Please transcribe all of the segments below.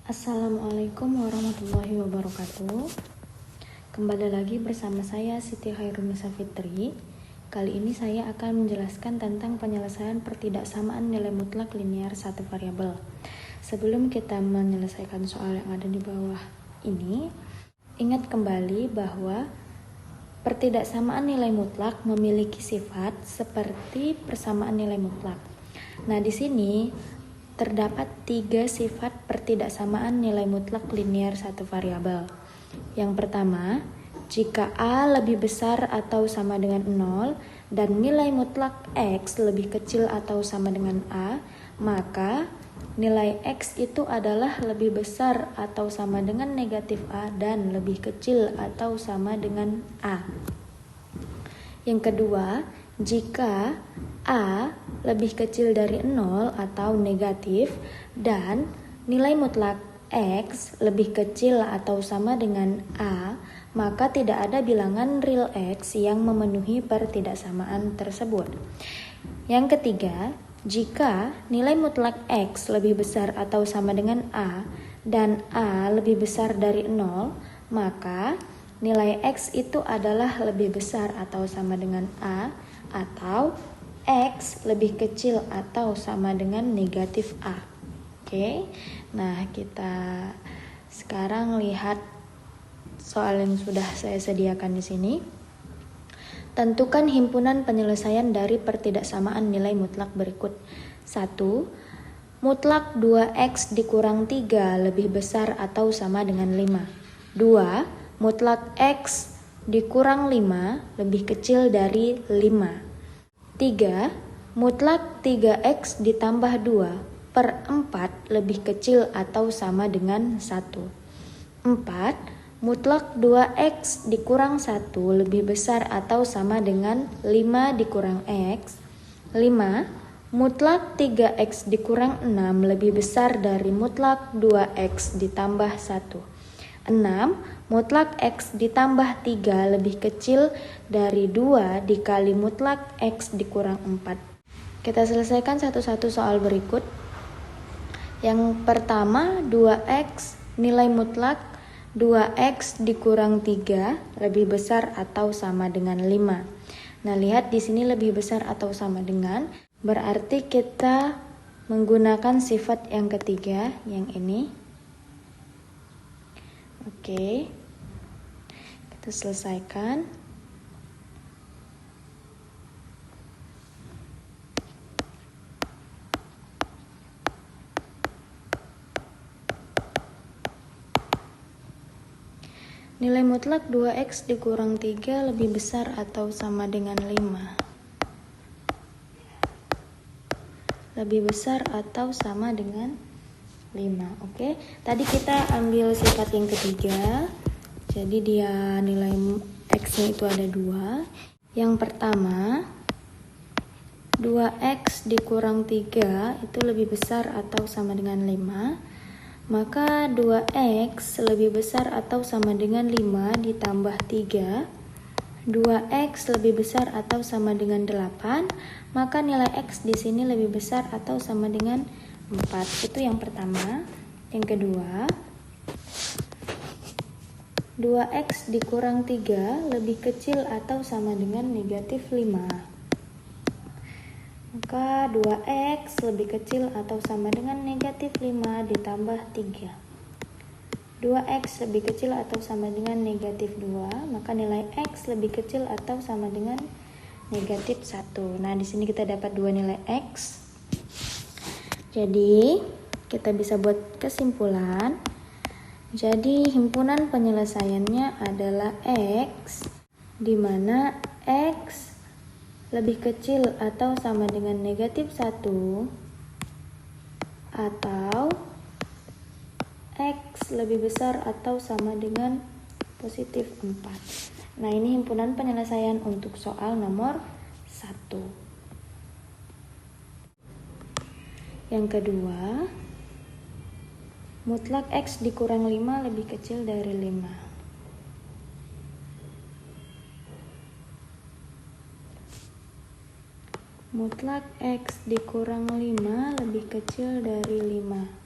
Assalamualaikum warahmatullahi wabarakatuh. Kembali lagi bersama saya Siti Khairunisa Fitri. Kali ini saya akan menjelaskan tentang penyelesaian pertidaksamaan nilai mutlak linear satu variabel. Sebelum kita menyelesaikan soal yang ada di bawah ini, ingat kembali bahwa pertidaksamaan nilai mutlak memiliki sifat seperti persamaan nilai mutlak. Nah, di sini terdapat 3 sifat pertidaksamaan nilai mutlak linear satu variabel. Yang pertama, jika A lebih besar atau sama dengan 0 dan nilai mutlak X lebih kecil atau sama dengan A, maka nilai X itu adalah lebih besar atau sama dengan negatif A dan lebih kecil atau sama dengan A. Yang kedua, jika A lebih kecil dari 0 atau negatif dan nilai mutlak X lebih kecil atau sama dengan A, maka tidak ada bilangan real X yang memenuhi pertidaksamaan tersebut. Yang ketiga, jika nilai mutlak X lebih besar atau sama dengan A dan A lebih besar dari 0, maka nilai X itu adalah lebih besar atau sama dengan A atau X lebih kecil atau sama dengan negatif A. Oke. Nah, kita sekarang lihat soal yang sudah saya sediakan di sini. Tentukan himpunan penyelesaian dari pertidaksamaan nilai mutlak berikut. 1. Mutlak 2X dikurang 3 lebih besar atau sama dengan 5. 2. Mutlak X dikurang 5 lebih kecil dari 5. 3. Mutlak 3X ditambah 2/4 lebih kecil atau sama dengan 1. 4. Mutlak 2X dikurang 1 lebih besar atau sama dengan 5 dikurang X. 5. Mutlak 3X dikurang 6 lebih besar dari mutlak 2X ditambah 1. 6. Mutlak X ditambah 3 lebih kecil dari 2 dikali mutlak X dikurang 4. Kita selesaikan satu-satu soal berikut. Yang pertama, 2X nilai mutlak 2X dikurang 3 lebih besar atau sama dengan 5. Nah, lihat di sini lebih besar atau sama dengan, berarti kita menggunakan sifat yang ketiga, yang ini. Oke, kita selesaikan. Nilai mutlak 2X dikurang 3 lebih besar atau sama dengan 5. Lebih besar atau sama dengan 5. Oke, tadi kita ambil sifat yang ketiga. Jadi dia nilai X-nya itu ada 2. Yang pertama, 2X dikurang 3 itu lebih besar atau sama dengan 5. Maka 2X lebih besar atau sama dengan 5 ditambah 3. 2X lebih besar atau sama dengan 8. Maka nilai X di sini lebih besar atau sama dengan 4. Itu yang pertama. Yang kedua, 2X dikurang 3 lebih kecil atau sama dengan negatif 5. Maka 2X lebih kecil atau sama dengan negatif 5 ditambah 3. 2X lebih kecil atau sama dengan negatif 2, maka nilai X lebih kecil atau sama dengan negatif 1. Nah, di sini kita dapat 2 nilai X. Jadi, kita bisa buat kesimpulan. Jadi, himpunan penyelesaiannya adalah X, di mana X lebih kecil atau sama dengan negatif 1, atau X lebih besar atau sama dengan positif 4. Nah, ini himpunan penyelesaian untuk soal nomor 1. Yang kedua, mutlak X dikurang 5 lebih kecil dari 5. Mutlak X dikurang 5 lebih kecil dari 5.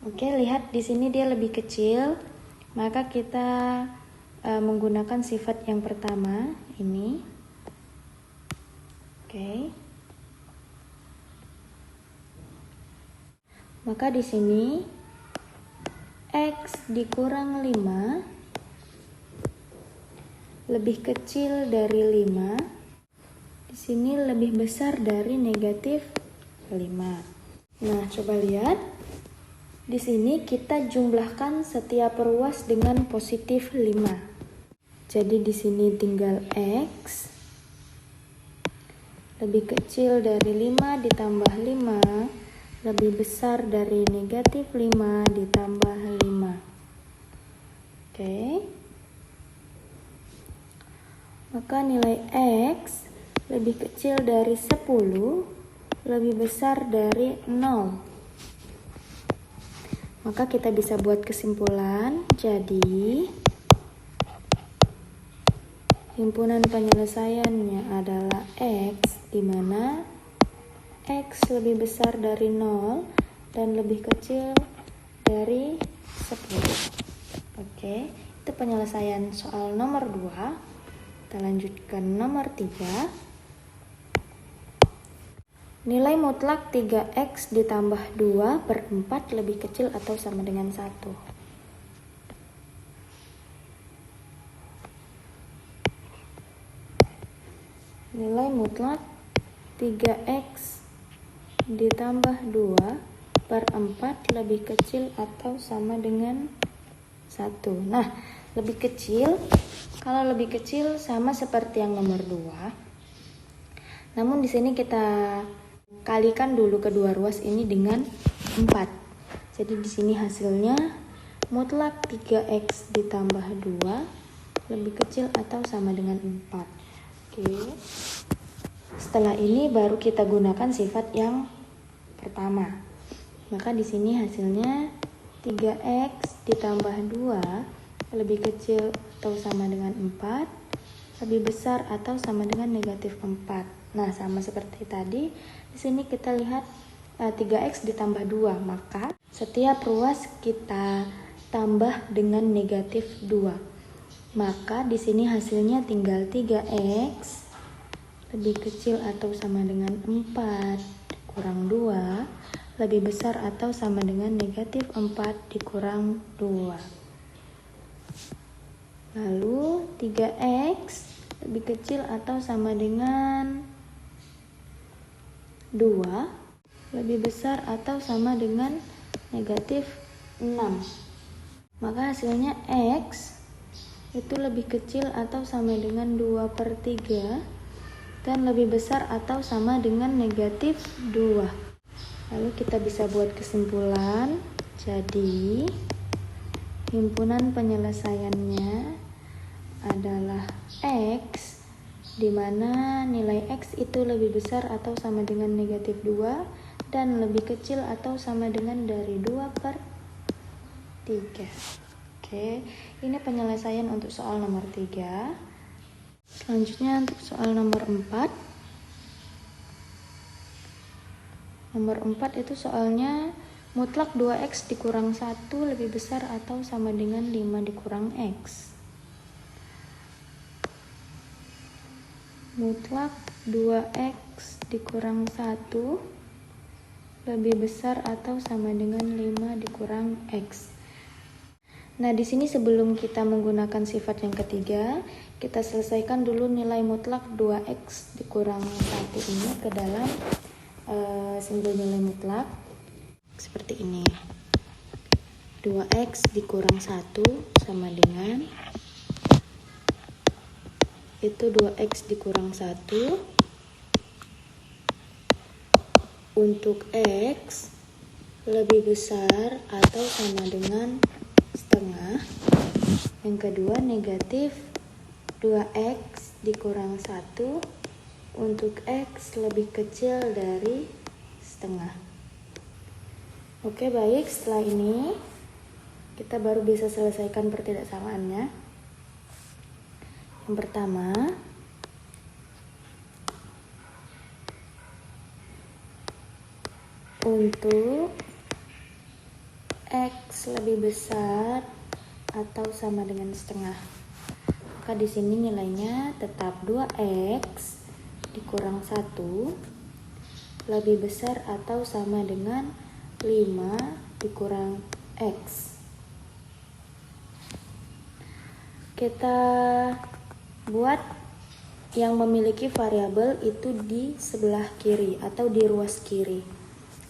Oke, lihat di sini dia lebih kecil, maka kita menggunakan sifat yang pertama ini. Oke. Maka di sini X dikurang 5 lebih kecil dari 5. Di sini lebih besar dari negatif 5. Nah, coba lihat. Di sini kita jumlahkan setiap ruas dengan positif 5. Jadi di sini tinggal X lebih kecil dari 5 ditambah 5 lebih besar dari negatif 5 ditambah 5. Oke. Maka nilai X lebih kecil dari 10 lebih besar dari 0. Maka kita bisa buat kesimpulan, jadi himpunan penyelesaiannya adalah X, di mana X lebih besar dari 0 dan lebih kecil dari 10. Oke, itu penyelesaian soal nomor 2. Kita lanjutkan nomor 3. Nilai mutlak 3X ditambah 2/4 lebih kecil atau sama dengan 1. Nilai mutlak 3X ditambah 2/4 lebih kecil atau sama dengan 1. Nah, lebih kecil, kalau lebih kecil sama seperti yang nomor 2. Namun di sini kita kalikan dulu kedua ruas ini dengan 4. Jadi di sini hasilnya mutlak 3X ditambah 2 lebih kecil atau sama dengan 4. Oke. Setelah ini baru kita gunakan sifat yang pertama. Maka di sini hasilnya 3X ditambah 2 lebih kecil atau sama dengan 4, lebih besar atau sama dengan negatif 4. Nah, sama seperti tadi, di sini kita lihat 3X ditambah 2, maka setiap ruas kita tambah dengan negatif 2. Maka di sini hasilnya tinggal 3X lebih kecil atau sama dengan 4 dikurang 2, lebih besar atau sama dengan negatif 4 dikurang 2. Lalu 3X lebih kecil atau sama dengan 2 lebih besar atau sama dengan negatif 6. Maka hasilnya X itu lebih kecil atau sama dengan 2/3 dan lebih besar atau sama dengan negatif 2. Lalu kita bisa buat kesimpulan, jadi himpunan penyelesaiannya adalah X, di mana nilai X itu lebih besar atau sama dengan negatif 2 dan lebih kecil atau sama dengan dari 2/3. Oke, ini penyelesaian untuk soal nomor 3. Selanjutnya untuk soal nomor 4. Nomor 4 itu soalnya mutlak 2X dikurang 1 lebih besar atau sama dengan 5 dikurang X. Mutlak 2X dikurang 1 lebih besar atau sama dengan 5 dikurang X. Nah, di sini sebelum kita menggunakan sifat yang ketiga, kita selesaikan dulu nilai mutlak 2X dikurang 1 ini ke dalam simbol nilai mutlak. Seperti ini. 2X dikurang 1 sama dengan itu 2X dikurang 1 untuk X lebih besar atau sama dengan setengah. Yang kedua negatif 2X dikurang 1 untuk X lebih kecil dari setengah. Oke, baik, setelah ini kita baru bisa selesaikan pertidaksamaannya. Yang pertama, untuk X lebih besar atau sama dengan setengah. Maka di sini nilainya tetap 2X dikurang 1 lebih besar atau sama dengan 5 dikurang X. Kita buat yang memiliki variabel itu di sebelah kiri atau di ruas kiri.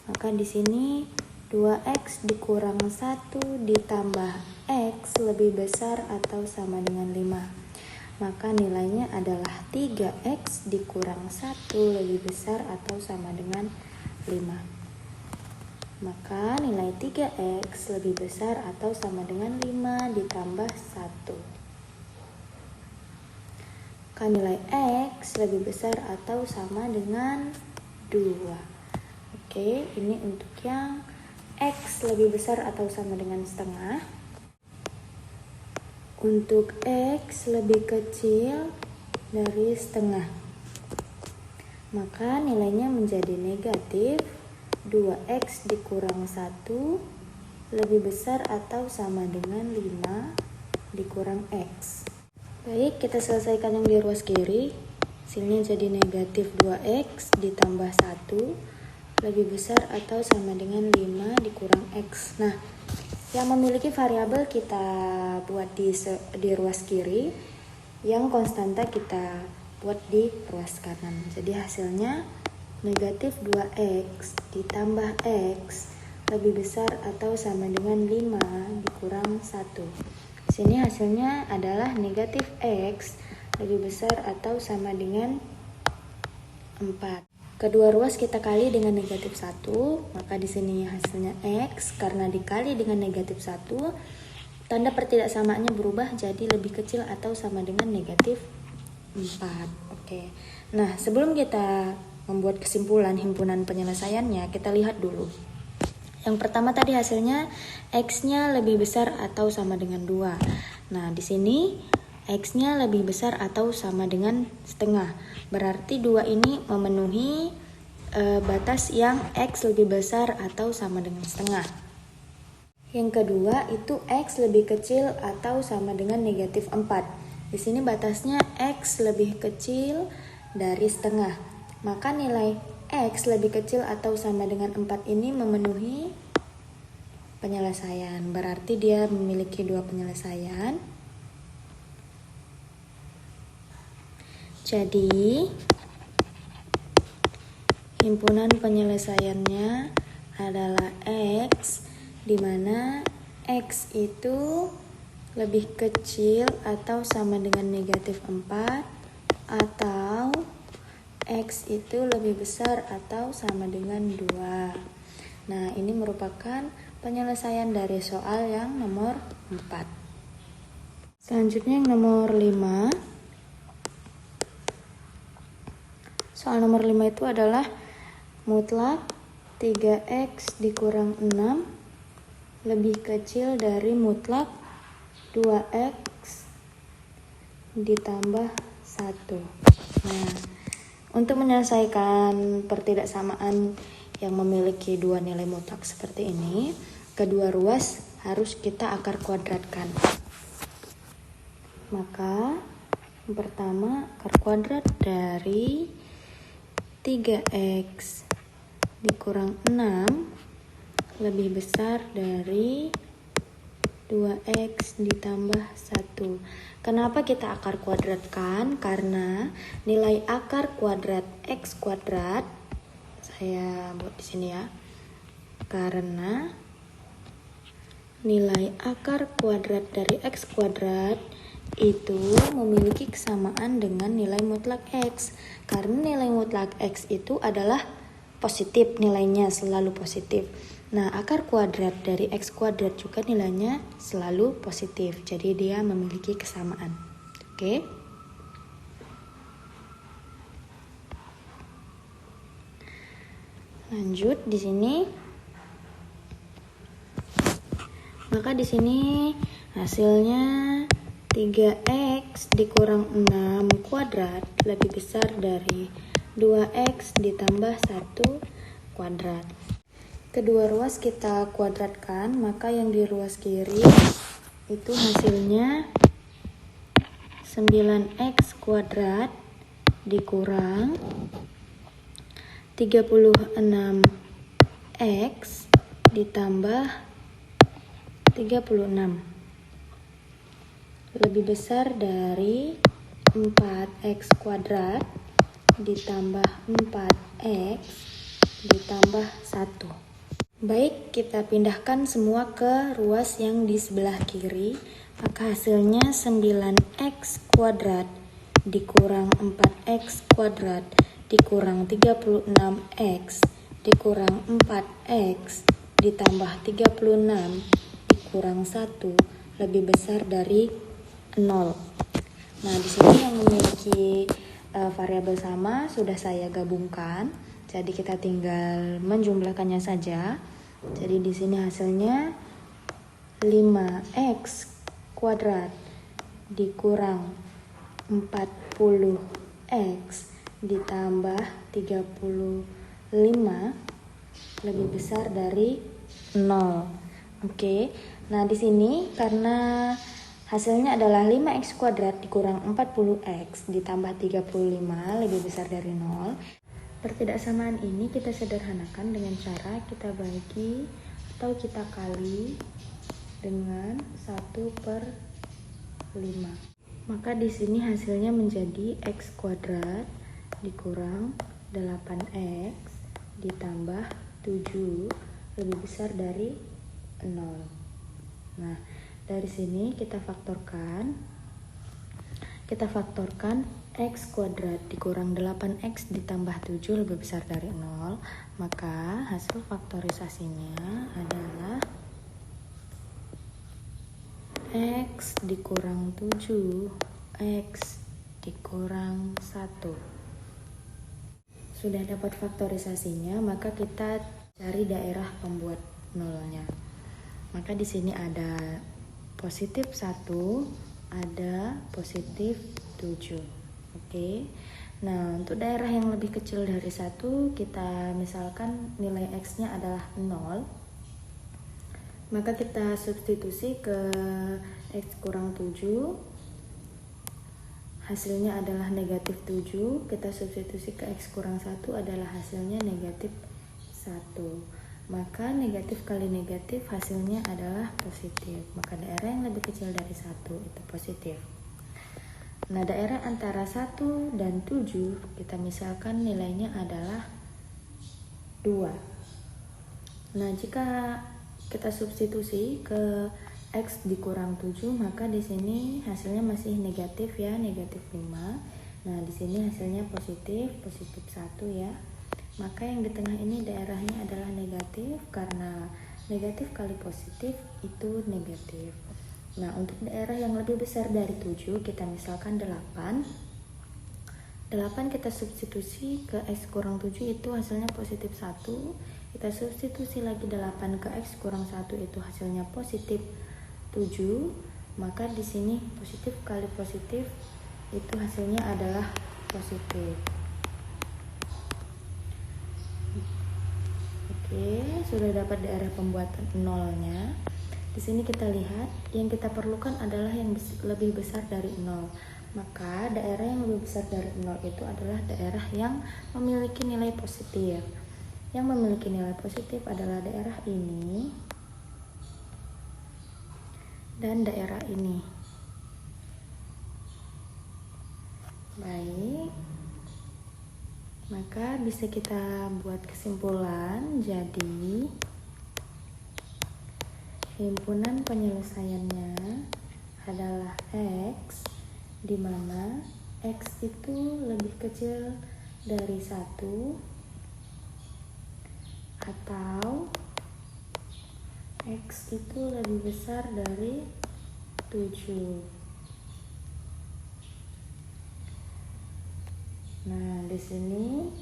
Maka di sini 2X dikurang 1 ditambah X lebih besar atau sama dengan 5. Maka nilainya adalah 3X dikurang 1 lebih besar atau sama dengan 5. Maka nilai 3X lebih besar atau sama dengan 5 ditambah 1. Maka nilai X lebih besar atau sama dengan 2. Oke, ini untuk yang X lebih besar atau sama dengan setengah. Untuk X lebih kecil dari setengah, maka nilainya menjadi negatif 2X dikurang 1 lebih besar atau sama dengan 5 dikurang X. Baik, kita selesaikan yang di ruas kiri. Hasilnya jadi negatif 2X ditambah 1 lebih besar atau sama dengan 5 dikurang X. Nah, yang memiliki variabel kita buat di ruas kiri, yang konstanta kita buat di ruas kanan. Jadi hasilnya negatif 2X ditambah X lebih besar atau sama dengan 5 dikurang 1. Di sini hasilnya adalah negatif X lebih besar atau sama dengan 4. Kedua ruas kita kali dengan negatif 1, maka di sini hasilnya X karena dikali dengan negatif 1, tanda pertidaksamaannya berubah jadi lebih kecil atau sama dengan negatif 4. Oke. Nah, sebelum kita membuat kesimpulan himpunan penyelesaiannya, kita lihat dulu. Yang pertama tadi hasilnya X-nya lebih besar atau sama dengan 2. Nah, di sini X-nya lebih besar atau sama dengan setengah. Berarti 2 ini memenuhi batas yang X lebih besar atau sama dengan setengah. Yang kedua itu X lebih kecil atau sama dengan negatif 4. Di sini batasnya X lebih kecil dari setengah. Maka nilai X lebih kecil atau sama dengan 4 ini memenuhi penyelesaian. Berarti dia memiliki 2 penyelesaian. Jadi himpunan penyelesaiannya adalah X, di mana X itu lebih kecil atau sama dengan negatif 4, atau X itu lebih besar atau sama dengan 2. Nah, ini merupakan penyelesaian dari soal yang nomor 4. Selanjutnya yang nomor 5. Soal nomor 5 itu adalah mutlak 3X dikurang 6 lebih kecil dari mutlak 2X ditambah 1. Nah, untuk menyelesaikan pertidaksamaan yang memiliki 2 nilai mutlak seperti ini, kedua ruas harus kita akar kuadratkan. Maka yang pertama, akar kuadrat dari 3X dikurang 6 lebih besar dari 2X ditambah 1. Kenapa kita akar kuadratkan? Karena nilai akar kuadrat X kuadrat, saya buat di sini ya. Karena nilai akar kuadrat dari X kuadrat itu memiliki kesamaan dengan nilai mutlak X. Karena nilai mutlak X itu adalah positif, nilainya selalu positif. Nah, akar kuadrat dari X kuadrat juga nilainya selalu positif. Jadi dia memiliki kesamaan. Oke. Lanjut di sini. Maka di sini hasilnya 3X dikurang 6 kuadrat lebih besar dari 2X ditambah 1 kuadrat. Kedua ruas kita kuadratkan, maka yang di ruas kiri itu hasilnya 9x kuadrat dikurang 36x ditambah 36 lebih besar dari 4x kuadrat ditambah 4x ditambah 1. Baik, kita pindahkan semua ke ruas yang di sebelah kiri, maka hasilnya 9x kuadrat dikurang 4x kuadrat dikurang 36x dikurang 4x ditambah 36 dikurang 1 lebih besar dari 0. Nah, di sini yang memiliki variabel sama sudah saya gabungkan. Jadi kita tinggal menjumlahkannya saja. Jadi di sini hasilnya 5x kuadrat dikurang 40x ditambah 35 lebih besar dari 0. Oke. Nah, di sini karena hasilnya adalah 5x kuadrat dikurang 40x ditambah 35 lebih besar dari 0. Pertidaksamaan ini kita sederhanakan dengan cara kita bagi atau kita kali dengan 1/5. Maka di sini hasilnya menjadi x kuadrat dikurang 8x ditambah 7 lebih besar dari 0. Nah, dari sini kita faktorkan x kuadrat dikurang 8x ditambah 7 lebih besar dari 0, maka hasil faktorisasinya adalah x dikurang 7 x dikurang 1. Sudah dapat faktorisasinya, maka kita cari daerah pembuat nolnya. Maka di sini ada positif 1, ada positif 7. Oke. Nah, untuk daerah yang lebih kecil dari 1, kita misalkan nilai x-nya adalah 0. Maka kita substitusi ke x kurang 7. Hasilnya adalah negatif 7. Kita substitusi ke x kurang 1 adalah hasilnya negatif 1. Maka negatif kali negatif hasilnya adalah positif. Maka daerah yang lebih kecil dari 1 itu positif. Nah, daerah antara 1 dan 7 kita misalkan nilainya adalah 2. Nah, jika kita substitusi ke x dikurang 7, maka di sini hasilnya masih negatif ya, negatif 5. Nah, di sini hasilnya positif 1 ya. Maka yang di tengah ini daerahnya adalah negatif, karena negatif kali positif itu negatif. Nah, untuk daerah yang lebih besar dari 7, kita misalkan 8. 8 kita substitusi ke x kurang 7 itu hasilnya positif 1. Kita substitusi lagi 8 ke x kurang 1 itu hasilnya positif 7. Maka di sini positif kali positif itu hasilnya adalah positif. Oke, sudah dapat daerah pembuatan nolnya. Di sini kita lihat yang kita perlukan adalah yang lebih besar dari 0. Maka daerah yang lebih besar dari 0 itu adalah daerah yang memiliki nilai positif. Yang memiliki nilai positif adalah daerah ini dan daerah ini. Baik. Maka bisa kita buat kesimpulan, jadi himpunan penyelesaiannya adalah x, di mana x itu lebih kecil dari 1 atau x itu lebih besar dari 7. Nah, di sini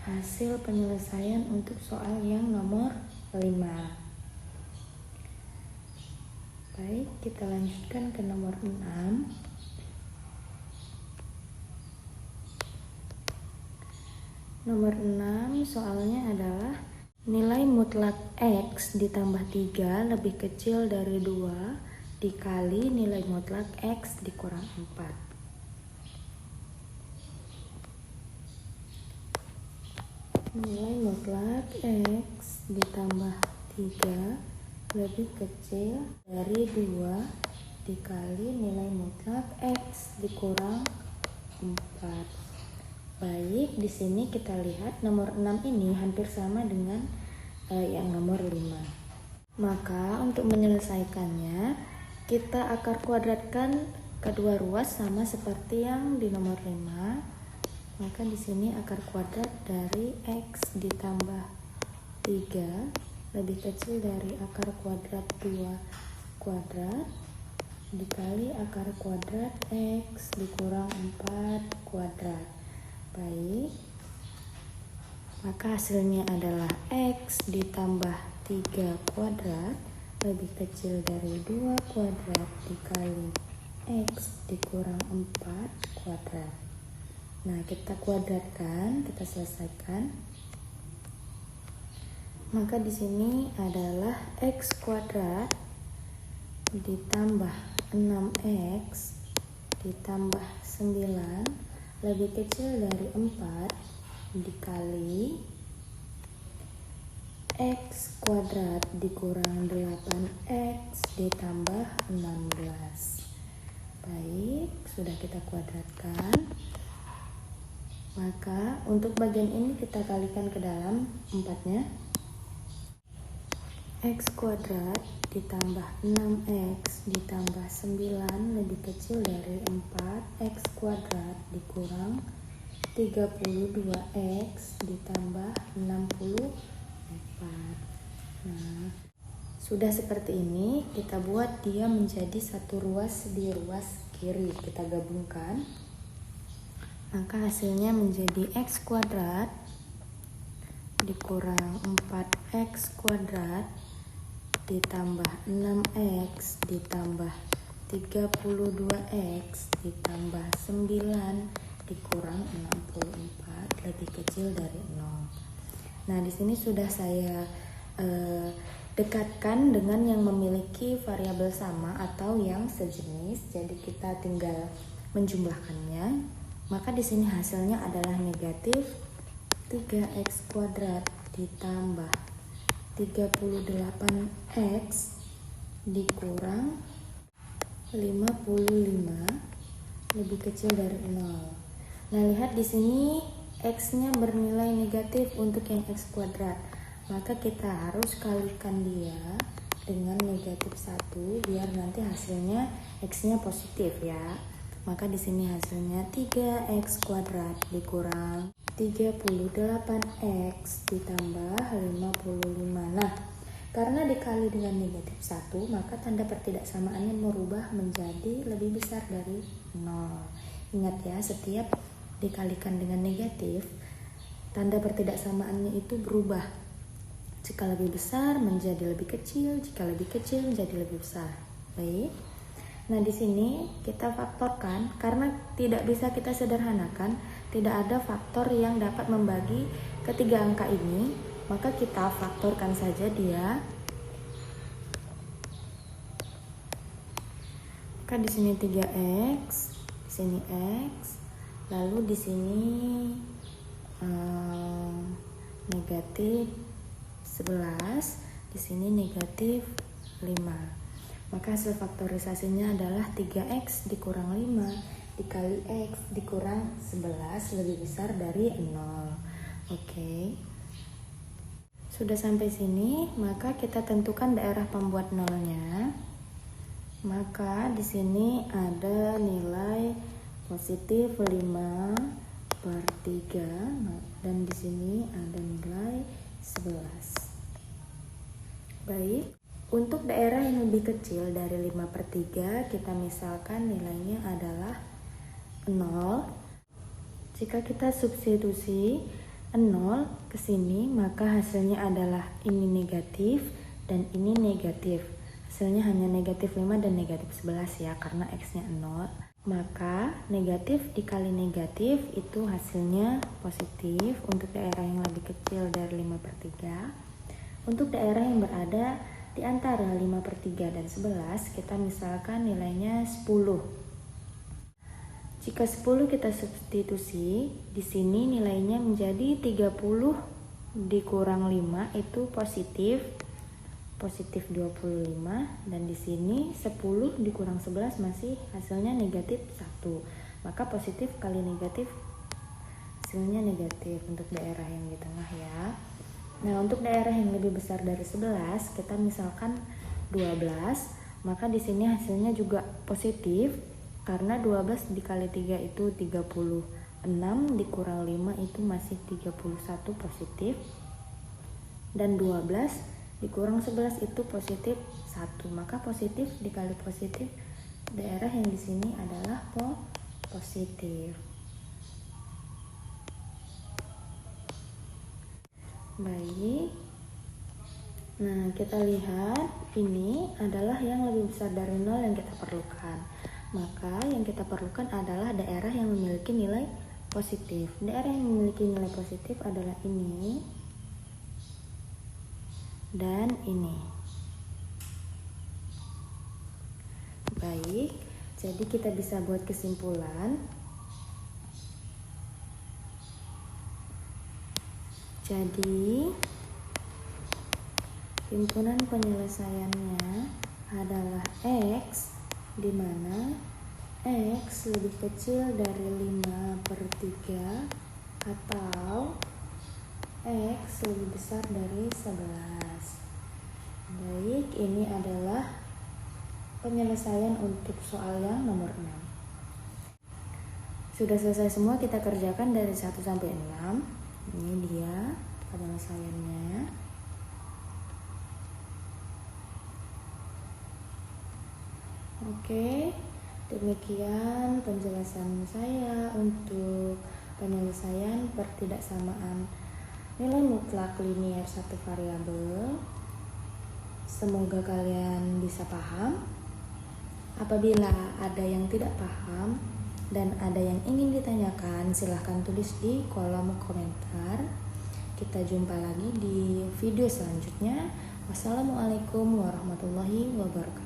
hasil penyelesaian untuk soal yang nomor 5. Baik, kita lanjutkan ke nomor 6. Nomor 6 soalnya adalah Nilai mutlak X ditambah 3 lebih kecil dari 2 dikali nilai mutlak X dikurang 4. Nilai mutlak X ditambah 3 lebih kecil dari 2 dikali nilai mutlak X dikurang 4. Baik, di sini kita lihat nomor 6 ini hampir sama dengan yang nomor 5. Maka untuk menyelesaikannya, kita akar kuadratkan kedua ruas sama seperti yang di nomor 5. Maka di sini akar kuadrat dari X ditambah 3 lebih kecil dari akar kuadrat 2 kuadrat dikali akar kuadrat X dikurang 4 kuadrat. Baik, maka hasilnya adalah X ditambah 3 kuadrat lebih kecil dari 2 kuadrat dikali X dikurang 4 kuadrat. Nah, kita kuadratkan, kita selesaikan. Maka di sini adalah X kuadrat ditambah 6X ditambah 9 lebih kecil dari 4 dikali X kuadrat dikurang 8X ditambah 16. Baik, sudah kita kuadratkan. Maka untuk bagian ini kita kalikan ke dalam 4-nya. X kuadrat ditambah 6X ditambah 9 lebih kecil dari 4 X kuadrat dikurang 32X ditambah 64. Nah, sudah seperti ini, kita buat dia menjadi satu ruas di ruas kiri. Kita gabungkan. Maka hasilnya menjadi X kuadrat dikurang 4X kuadrat ditambah 6X ditambah 32X ditambah 9 dikurang 64 lebih kecil dari 0. Nah, di sini sudah saya dekatkan dengan yang memiliki variabel sama atau yang sejenis. Jadi kita tinggal menjumlahkannya. Maka di sini hasilnya adalah negatif 3X kuadrat ditambah 38X dikurang 55 lebih kecil dari 0. Nah, lihat di sini X-nya bernilai negatif untuk yang X kuadrat. Maka kita harus kalikan dia dengan negatif 1 biar nanti hasilnya X-nya positif ya. Maka di sini hasilnya 3X kuadrat dikurang 38X ditambah 55. Nah, karena dikali dengan negatif 1, maka tanda pertidaksamaannya merubah menjadi lebih besar dari 0. Ingat ya, setiap dikalikan dengan negatif, tanda pertidaksamaannya itu berubah. Jika lebih besar menjadi lebih kecil, jika lebih kecil menjadi lebih besar. Baik. Nah, di sini kita faktorkan karena tidak bisa kita sederhanakan, tidak ada faktor yang dapat membagi ketiga angka ini, maka kita faktorkan saja dia. Maka di sini 3X, di sini X, lalu di sini negatif 11, di sini negatif 5. Maka hasil faktorisasinya adalah 3X dikurang 5 dikali X dikurang 11 lebih besar dari 0. Oke. Sudah sampai sini, maka kita tentukan daerah pembuat nolnya. Maka di sini ada nilai positif 5/3 dan di sini ada nilai 11. Baik. Untuk daerah yang lebih kecil dari 5/3, kita misalkan nilainya adalah 0. Jika kita substitusi 0 ke sini, maka hasilnya adalah ini negatif dan ini negatif. Hasilnya hanya negatif 5 dan negatif 11 ya, karena X-nya 0. Maka negatif dikali negatif itu hasilnya positif untuk daerah yang lebih kecil dari 5/3. Untuk daerah yang berada di antara 5/3 dan 11, kita misalkan nilainya 10. Jika 10 kita substitusi, di sini nilainya menjadi 30 dikurang 5 itu positif 25, dan di sini 10 dikurang 11 masih hasilnya negatif 1. Maka positif kali negatif hasilnya negatif untuk daerah yang di tengah ya. Nah, untuk daerah yang lebih besar dari 11, kita misalkan 12, maka di sini hasilnya juga positif karena 12 dikali 3 itu 36, dikurang 5 itu masih 31 positif, dan 12 dikurang 11 itu positif 1. Maka positif dikali positif, daerah yang di sini adalah positif. Baik. Nah, kita lihat ini adalah yang lebih besar dari 0 yang kita perlukan. Maka yang kita perlukan adalah daerah yang memiliki nilai positif. Daerah yang memiliki nilai positif adalah ini dan ini. Baik, jadi kita bisa buat kesimpulan. Jadi himpunan penyelesaiannya adalah X, di mana X lebih kecil dari 5/3 atau X lebih besar dari 11. Baik, ini adalah penyelesaian untuk soal yang nomor 6. Sudah selesai semua, kita kerjakan dari 1 sampai 6. Ini dia penyelesaiannya. Oke, demikian penjelasan saya untuk penyelesaian pertidaksamaan nilai mutlak linier satu variabel. Semoga kalian bisa paham. Apabila ada yang tidak paham dan ada yang ingin ditanyakan, silahkan tulis di kolom komentar. Kita jumpa lagi di video selanjutnya. Wassalamualaikum warahmatullahi wabarakatuh.